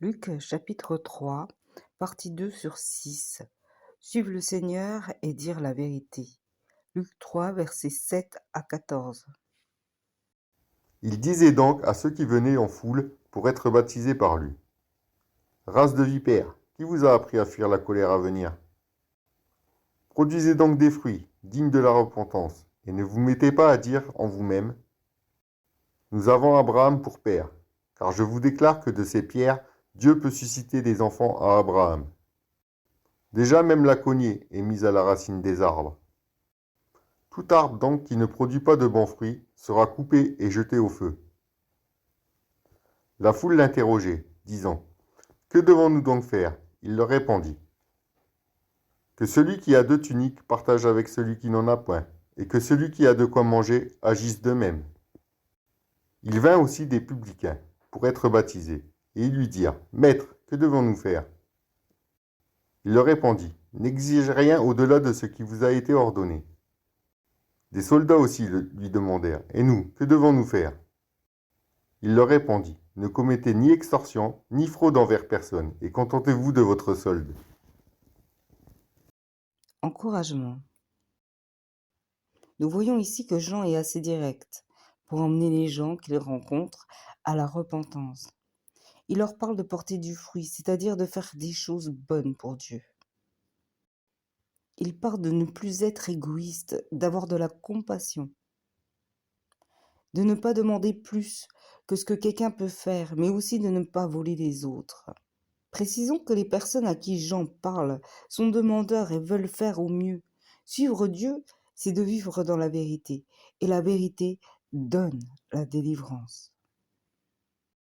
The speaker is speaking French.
Luc chapitre 3, partie 2 sur 6. Suivre le Seigneur et dire la vérité. Luc 3, versets 7 à 14. Il disait donc à ceux qui venaient en foule pour être baptisés par lui: Race de vipères, qui vous a appris à fuir la colère à venir? Produisez donc des fruits dignes de la repentance, et ne vous mettez pas à dire en vous-même: Nous avons Abraham pour père, car je vous déclare que de ces pierres, Dieu peut susciter des enfants à Abraham. Déjà même la cognée est mise à la racine des arbres. Tout arbre donc qui ne produit pas de bons fruits sera coupé et jeté au feu. La foule l'interrogeait, disant: Que devons-nous donc faire? Il leur répondit: Que celui qui a 2 tuniques partage avec celui qui n'en a point, et que celui qui a de quoi manger agisse de même. Il vint aussi des publicains pour être baptisés, et ils lui dirent: Maître, que devons-nous faire? Il leur répondit: N'exigez rien au-delà de ce qui vous a été ordonné. Des soldats aussi lui demandèrent: Et nous, que devons-nous faire? Il leur répondit: Ne commettez ni extorsion, ni fraude envers personne, et contentez-vous de votre solde. Encouragement. Nous voyons ici que Jean est assez direct pour emmener les gens qu'il rencontre à la repentance. Il leur parle de porter du fruit, c'est-à-dire de faire des choses bonnes pour Dieu. Il parle de ne plus être égoïste, d'avoir de la compassion, de ne pas demander plus que ce que quelqu'un peut faire, mais aussi de ne pas voler les autres. Précisons que les personnes à qui Jean parle sont demandeurs et veulent faire au mieux. Suivre Dieu, c'est de vivre dans la vérité, et la vérité donne la délivrance.